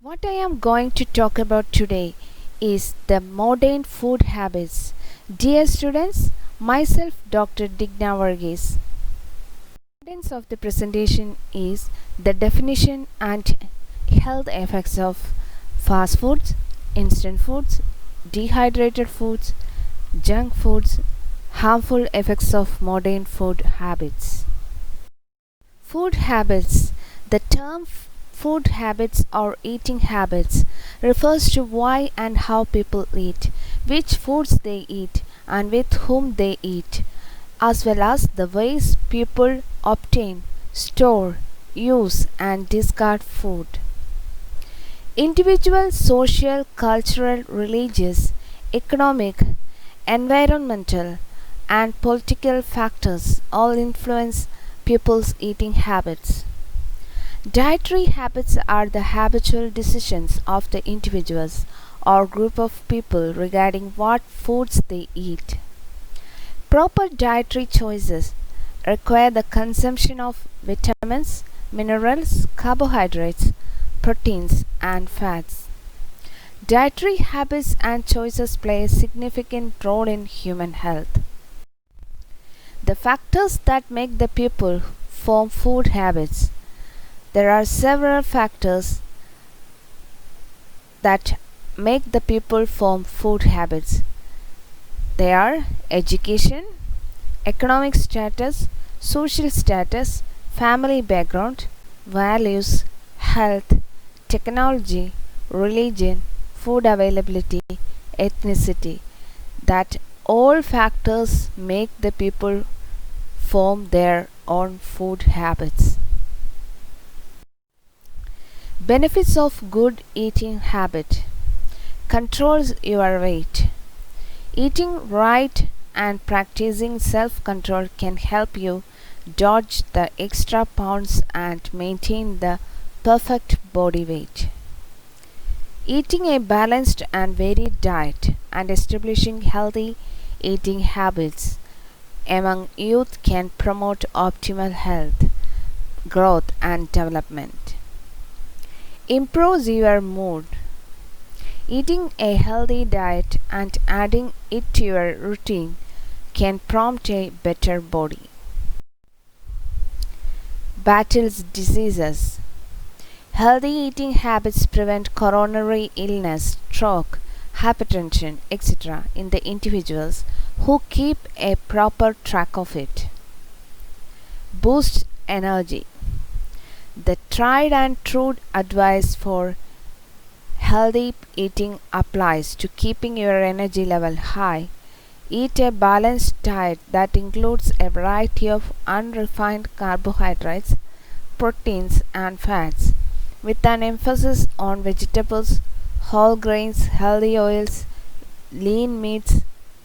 What I am going to talk about today is the modern food habits. Dear students, myself Dr. Digna Varghese. The contents of the presentation is the definition and health effects of fast foods, instant foods, dehydrated foods, junk foods, harmful effects of modern food habits. Food habits. The term food habits or eating habits refers to why and how people eat, which foods they eat, and with whom they eat, as well as the ways people obtain, store, use, and discard food. Individual, social, cultural, religious, economic, environmental, and political factors all influence people's eating habits. Dietary habits are the habitual decisions of the individuals or group of people regarding what foods they eat. Proper dietary choices require the consumption of vitamins, minerals, carbohydrates, proteins, and fats. Dietary habits and choices play a significant role in human health. The factors that make the people form food habits. There are several factors that make the people form food habits. They are education, economic status, social status, family background, values, health, technology, religion, food availability, ethnicity. That all factors make the people form their own food habits. Benefits of good eating habit. Controls your weight. Eating right and practicing self-control can help you dodge the extra pounds and maintain the perfect body weight. Eating a balanced and varied diet and establishing healthy eating habits among youth can promote optimal health, growth, and development. Improves your mood. Eating a healthy diet and adding it to your routine can prompt a better body. Battles diseases. Healthy eating habits prevent coronary illness, stroke, hypertension, etc. in the individuals who keep a proper track of it. Boosts energy. The tried and true advice for healthy eating applies to keeping your energy level high. Eat a balanced diet that includes a variety of unrefined carbohydrates, proteins, and fats, with an emphasis on vegetables, whole grains, healthy oils, lean meats,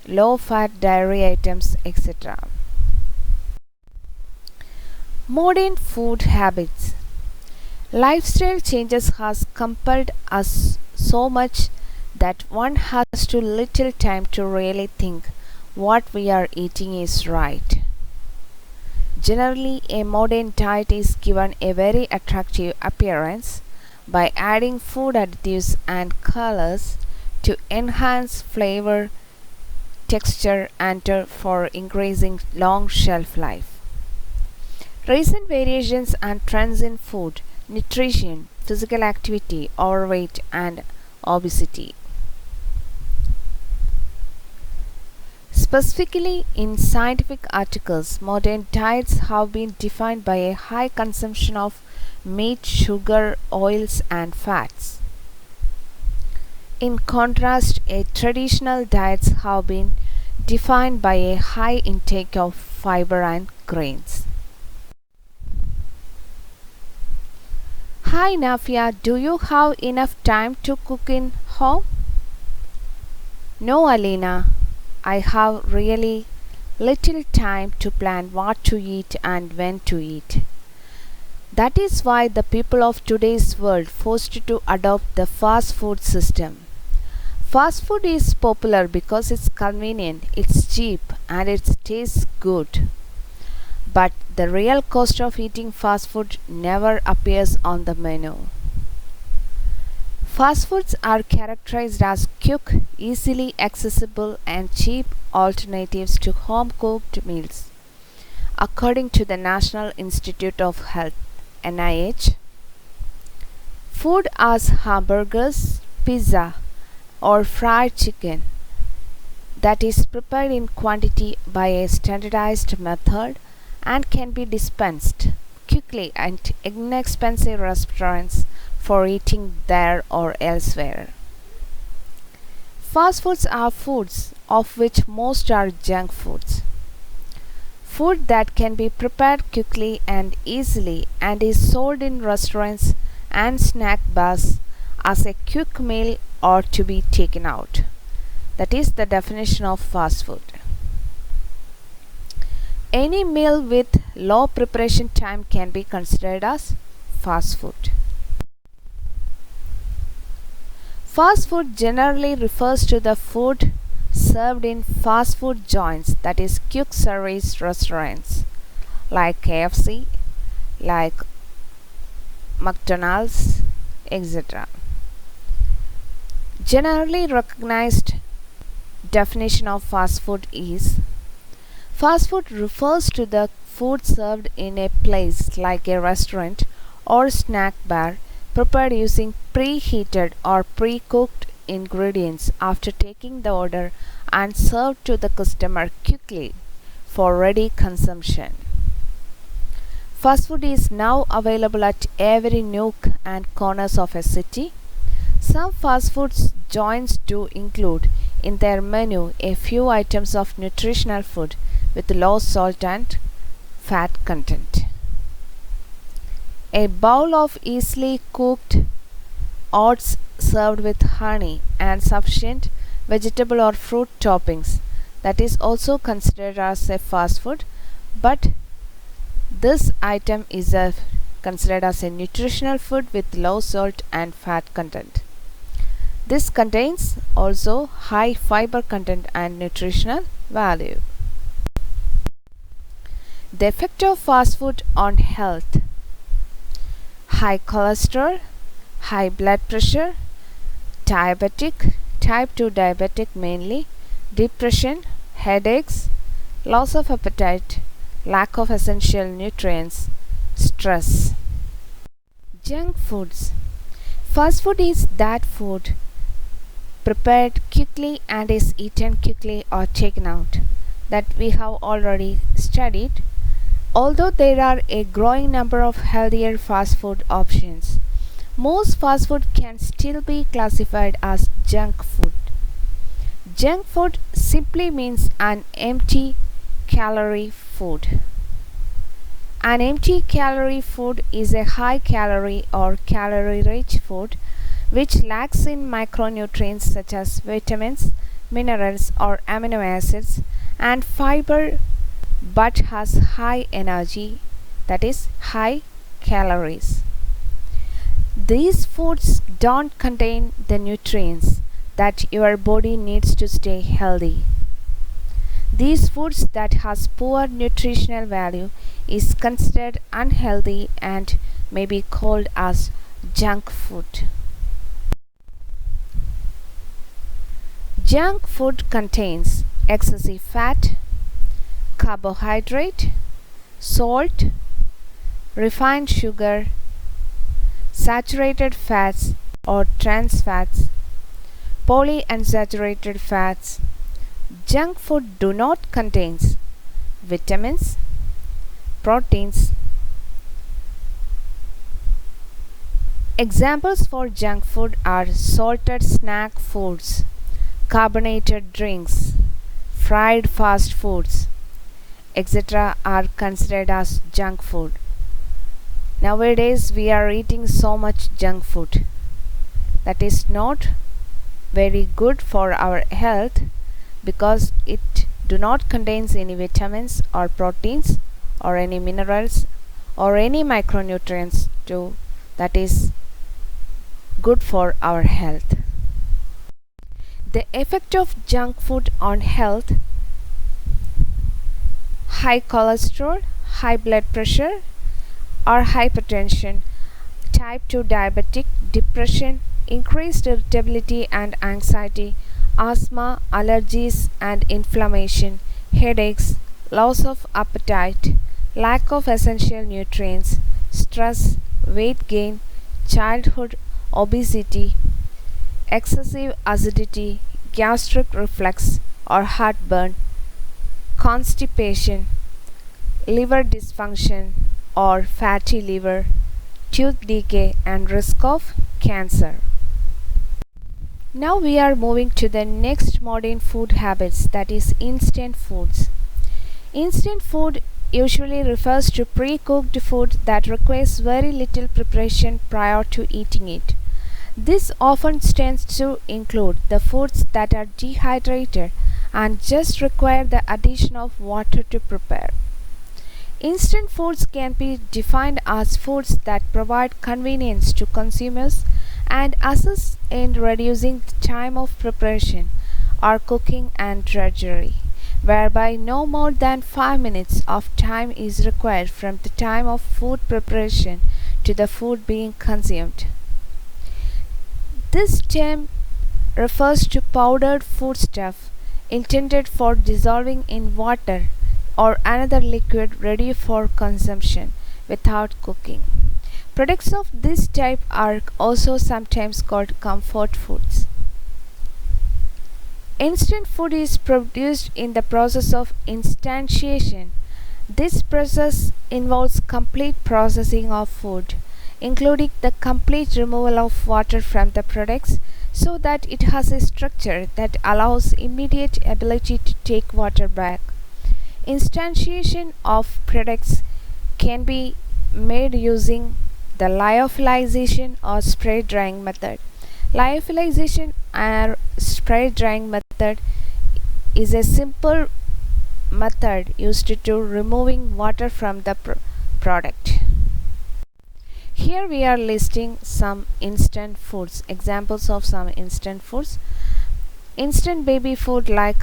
low fat dairy items, etc. Modern food habits. Lifestyle changes has compelled us so much that one has too little time to really think what we are eating is right. Generally, a modern diet is given a very attractive appearance by adding food additives and colors to enhance flavor, texture, and for increasing long shelf life. Recent variations and trends in food, nutrition, physical activity, overweight, and obesity. Specifically, in scientific articles, modern diets have been defined by a high consumption of meat, sugar, oils, and fats. In contrast, traditional diets have been defined by a high intake of fiber and grains. Hi Nafia, do you have enough time to cook in home? No, Alina. I have really little time to plan what to eat and when to eat. That is why the people of today's world forced to adopt the fast food system. Fast food is popular because it's convenient, it's cheap, and it tastes good. But the real cost of eating fast food never appears on the menu. Fast foods are characterized as quick, easily accessible, and cheap alternatives to home cooked meals. According to the National Institute of Health (NIH), food as hamburgers, pizza, or fried chicken that is prepared in quantity by a standardized method and can be dispensed quickly at inexpensive restaurants for eating there or elsewhere. Fast foods are foods of which most are junk foods. Food that can be prepared quickly and easily and is sold in restaurants and snack bars as a quick meal or to be taken out. That is the definition of fast food. Any meal with low preparation time can be considered as fast food. Fast food generally refers to the food served in fast food joints, that is quick service restaurants like KFC, like McDonald's, etc. Generally recognized definition of fast food is: fast food refers to the food served in a place like a restaurant or snack bar, prepared using preheated or pre-cooked ingredients after taking the order and served to the customer quickly for ready consumption. Fast food is now available at every nook and corners of a city. Some fast food joints do include in their menu a few items of nutritional food with low salt and fat content. A bowl of easily cooked oats served with honey and sufficient vegetable or fruit toppings, that is also considered as a fast food, but this item is considered as a nutritional food with low salt and fat content. This contains also high fiber content and nutritional value. The effect of fast food on health: high cholesterol, high blood pressure, diabetic, type 2 diabetic mainly, depression, headaches, loss of appetite, lack of essential nutrients, stress. Junk foods. Fast food is that food prepared quickly and is eaten quickly or taken out, that we have already studied. Although there are a growing number of healthier fast food options, most fast food can still be classified as junk food. Junk food simply means an empty calorie food. An empty calorie food is a high calorie or calorie rich food which lacks in micronutrients such as vitamins, minerals or amino acids and fiber, but has high energy, that is high calories. These foods don't contain the nutrients that your body needs to stay healthy. These foods that has poor nutritional value is considered unhealthy and may be called as junk food. Junk food contains excessive fat, carbohydrate, salt, refined sugar, saturated fats or trans fats, polyunsaturated fats. Junk food do not contain vitamins, proteins. Examples for junk food are salted snack foods, carbonated drinks, fried fast foods, etc. are considered as junk food. Nowadays we are eating so much junk food that is not very good for our health because it do not contains any vitamins or proteins or any minerals or any micronutrients too that is good for our health. The effect of junk food on health: high cholesterol, high blood pressure or hypertension, type 2 diabetic, depression, increased irritability and anxiety, asthma, allergies and inflammation, headaches, loss of appetite, lack of essential nutrients, stress, weight gain, childhood obesity, excessive acidity, gastric reflux or heartburn, constipation, liver dysfunction or fatty liver, tooth decay and risk of cancer. Now we are moving to the next modern food habits, that is instant foods. Instant food usually refers to pre-cooked food that requires very little preparation prior to eating it. This often tends to include the foods that are dehydrated and just require the addition of water to prepare. Instant foods can be defined as foods that provide convenience to consumers and assist in reducing the time of preparation or cooking and drudgery, whereby no more than 5 minutes of time is required from the time of food preparation to the food being consumed. This term refers to powdered foodstuff intended for dissolving in water or another liquid ready for consumption without cooking. Products of this type are also sometimes called comfort foods. Instant food is produced in the process of instantiation. This process involves complete processing of food, including the complete removal of water from the products so that it has a structure that allows immediate ability to take water back. Instantiation of products can be made using the lyophilization or spray drying method. Lyophilization or spray drying method is a simple method used to removing water from the product. Here we are listing some instant foods, examples of some instant foods. Instant baby food like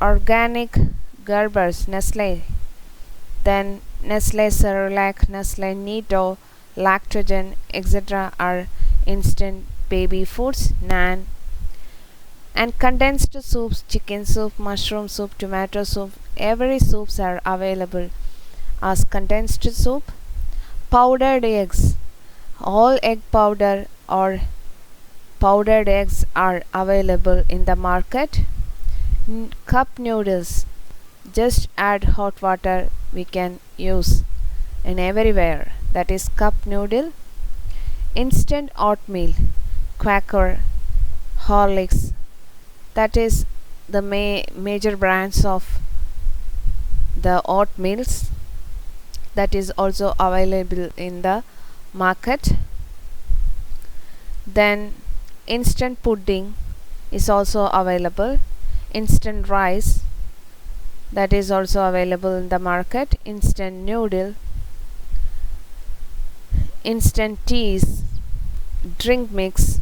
organic Gerber's, Nestle, then Nestle Cerelac, Nestle Nido, Lactogen, etc. are instant baby foods. Naan and condensed soups, chicken soup, mushroom soup, tomato soup, every soups are available as condensed soup. Powdered eggs, all egg powder or powdered eggs are available in the market. Cup noodles, just add hot water, we can use in everywhere, that is cup noodle. Instant oatmeal, Quaker, Horlicks, that is the major brands of the oatmeals that is also available in the market. Then instant pudding is also available. Instant rice, that is also available in the market. Instant noodle, instant teas, drink mix.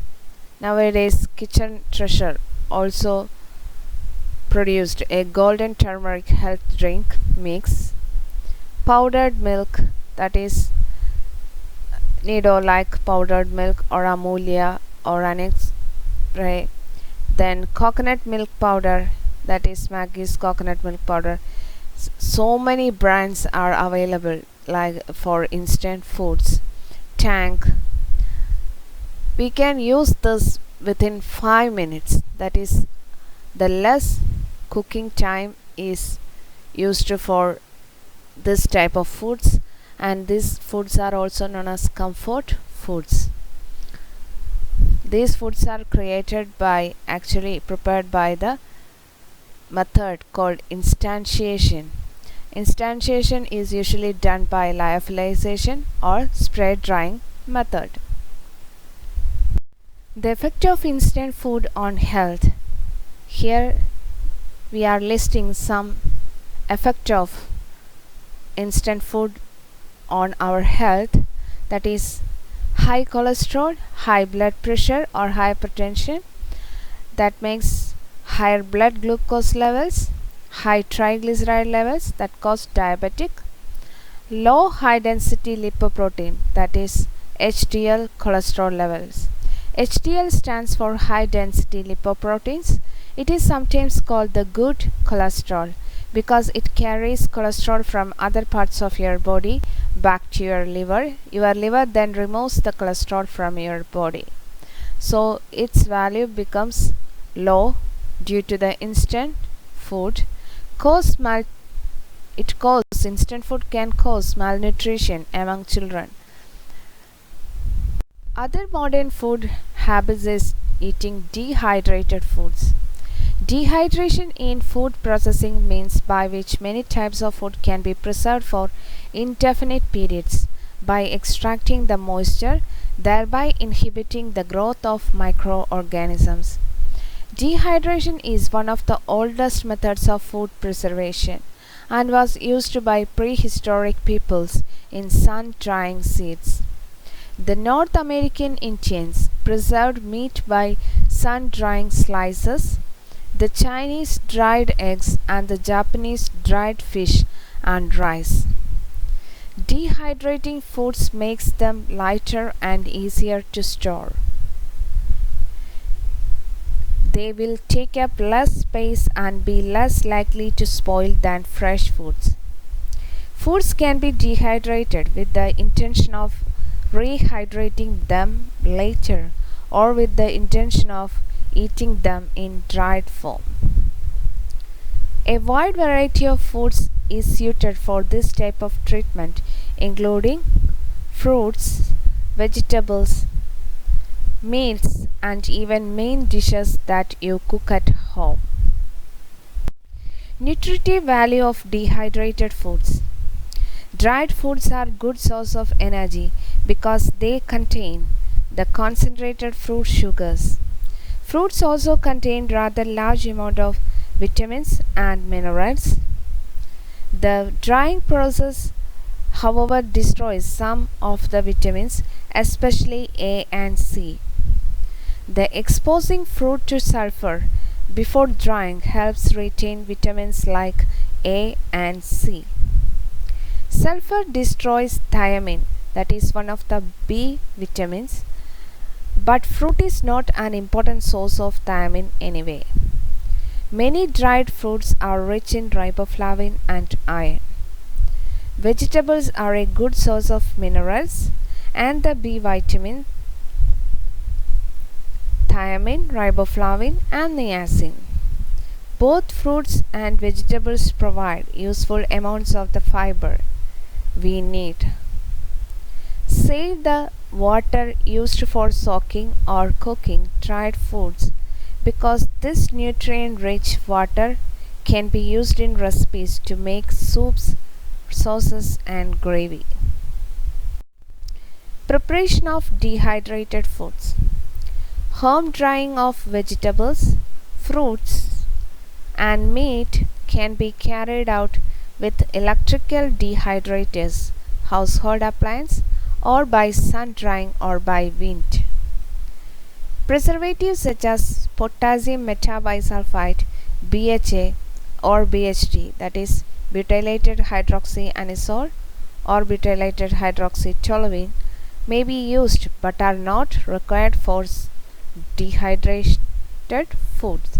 Nowadays Kitchen Treasure also produced a golden turmeric health drink mix. Powdered milk, that is Nido like powdered milk or Amulia or Annex. Then coconut milk powder, that is Maggie's coconut milk powder. So many brands are available like for instant foods. Tank, we can use this within 5 minutes, that is the less cooking time is used for this type of foods, and these foods are also known as comfort foods. These foods are prepared by the method called instantiation. Instantiation is usually done by lyophilization or spray drying method. The effect of instant food on health. Here we are listing some effect of instant food on our health, that is high cholesterol, high blood pressure or hypertension, that makes higher blood glucose levels, high triglyceride levels that cause diabetic, low high density lipoprotein, that is HDL cholesterol levels, HDL stands for high density lipoproteins. It is sometimes called the good cholesterol because it carries cholesterol from other parts of your body back to your liver. Your liver then removes the cholesterol from your body. So its value becomes low due to the instant food. Instant food can cause malnutrition among children. Other modern food habits is eating dehydrated foods. Dehydration in food processing means by which many types of food can be preserved for indefinite periods by extracting the moisture, thereby inhibiting the growth of microorganisms. Dehydration is one of the oldest methods of food preservation and was used by prehistoric peoples in sun-drying seeds. The North American Indians preserved meat by sun-drying slices, the Chinese dried eggs, and the Japanese dried fish and rice. Dehydrating foods makes them lighter and easier to store. They will take up less space and be less likely to spoil than fresh foods. Foods can be dehydrated with the intention of rehydrating them later or with the intention of eating them in dried form. A wide variety of foods is suited for this type of treatment, including fruits, vegetables, meats, and even main dishes that you cook at home. Nutritive value of dehydrated foods. Dried foods are good source of energy because they contain the concentrated fruit sugars. Fruits also contain rather large amount of vitamins and minerals. The drying process, however, destroys some of the vitamins, especially A and C. The exposing fruit to sulfur before drying helps retain vitamins like A and C. Sulfur destroys thiamine, that is one of the B vitamins, but fruit is not an important source of thiamine anyway. Many dried fruits are rich in riboflavin and iron. Vegetables are a good source of minerals and the B vitamin, thiamine, riboflavin, and niacin. Both fruits and vegetables provide useful amounts of the fiber we need. Save the water used for soaking or cooking dried foods because this nutrient-rich water can be used in recipes to make soups, sauces, and gravy. Preparation of dehydrated foods. Home drying of vegetables, fruits, and meat can be carried out with electrical dehydrators, household appliance, or by sun drying or by wind. Preservatives such as potassium metabisulfite, BHA, or BHT, that is butylated hydroxyanisole or butylated hydroxytoluene, may be used but are not required for dehydrated foods.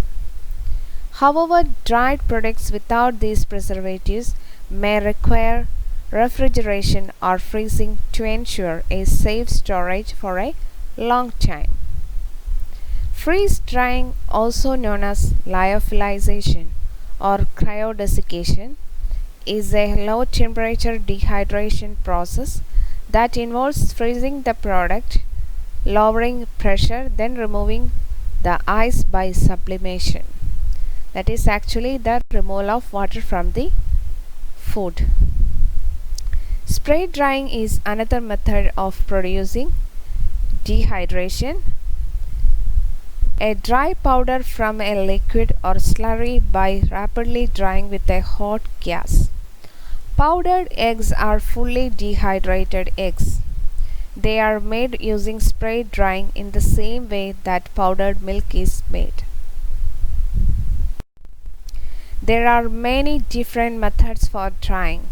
However, dried products without these preservatives may require refrigeration or freezing to ensure a safe storage for a long time. Freeze drying, also known as lyophilization or cryodesiccation, is a low temperature dehydration process that involves freezing the product, lowering pressure, then removing the ice by sublimation. That is actually the removal of water from the food. Spray drying is another method of producing dehydration. A dry powder from a liquid or slurry by rapidly drying with a hot gas. Powdered eggs are fully dehydrated eggs. They are made using spray drying in the same way that powdered milk is made. There are many different methods for drying,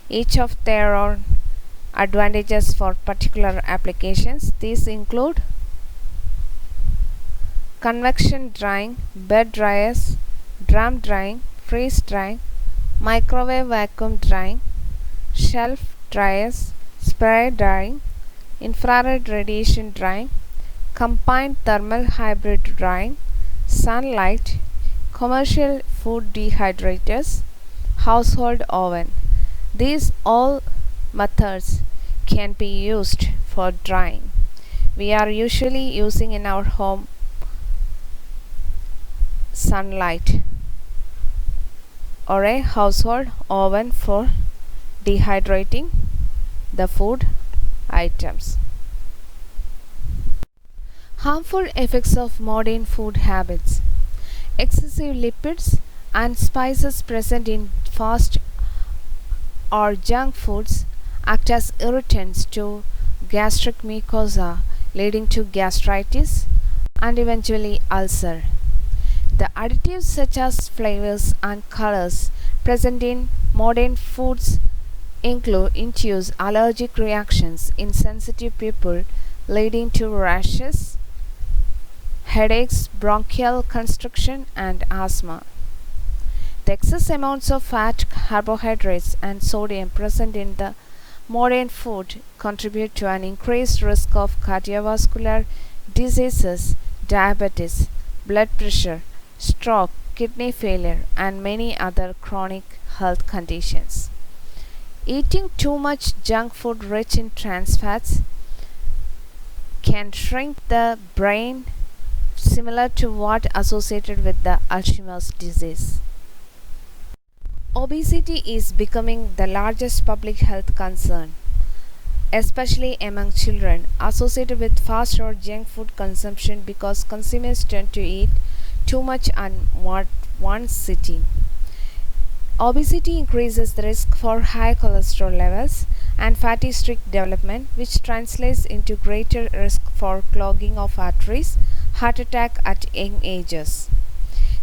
each of their own advantages for particular applications. These include convection drying, bed dryers, drum drying, freeze drying, microwave vacuum drying, shelf dryers, spray drying, infrared radiation drying, combined thermal hybrid drying, sunlight, commercial food dehydrators, household oven. These all methods can be used for drying. We are usually using in our home sunlight or a household oven for dehydrating the food items. Harmful effects of modern food habits. Excessive lipids and spices present in fast or junk foods act as irritants to gastric mucosa, leading to gastritis and eventually ulcer. The additives such as flavors and colors present in modern foods induce allergic reactions in sensitive people, leading to rashes, headaches, bronchial constriction, and asthma. The excess amounts of fat, carbohydrates, and sodium present in the modern food contribute to an increased risk of cardiovascular diseases, diabetes, blood pressure, stroke, kidney failure, and many other chronic health conditions. Eating too much junk food rich in trans fats can shrink the brain, similar to what associated with the Alzheimer's disease. Obesity is becoming the largest public health concern, especially among children, associated with fast or junk food consumption because consumers tend to eat too much in one sitting. Obesity increases the risk for high cholesterol levels and fatty streak development, which translates into greater risk for clogging of arteries, heart attack at young ages.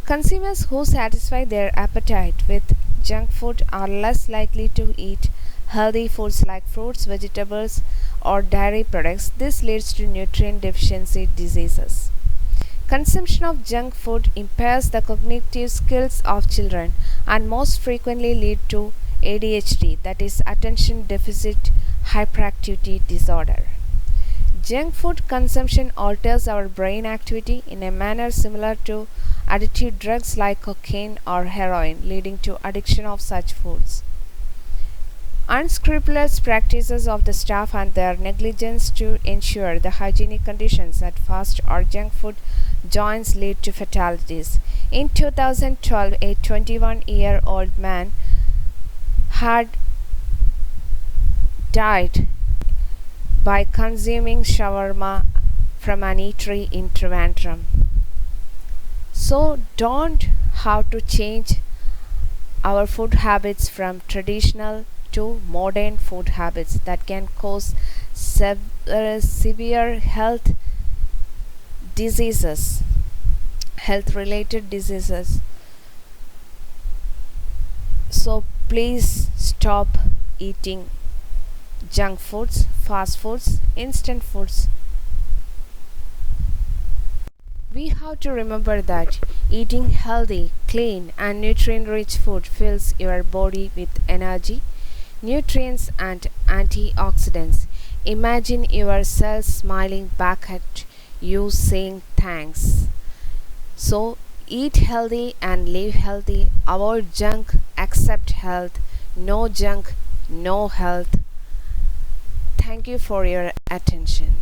Consumers who satisfy their appetite with junk food are less likely to eat healthy foods like fruits, vegetables, or dairy products. This leads to nutrient deficiency diseases. Consumption of junk food impairs the cognitive skills of children and most frequently lead to ADHD, that is attention deficit hyperactivity disorder. Junk food consumption alters our brain activity in a manner similar to addictive drugs like cocaine or heroin, leading to addiction of such foods. Unscrupulous practices of the staff and their negligence to ensure the hygienic conditions at fast or junk food joints lead to fatalities. In 2012, a 21-year-old man had died by consuming shawarma from an eatery in Trivandrum. So don't have to change our food habits from traditional to modern food habits that can cause severe health diseases, health related diseases. So please stop eating junk foods, fast foods, instant foods. We have to remember that eating healthy, clean, and nutrient rich food fills your body with energy, nutrients, and antioxidants. Imagine your cells smiling back at you saying thanks. So, eat healthy and live healthy. Avoid junk, accept health. No junk, no health. Thank you for your attention.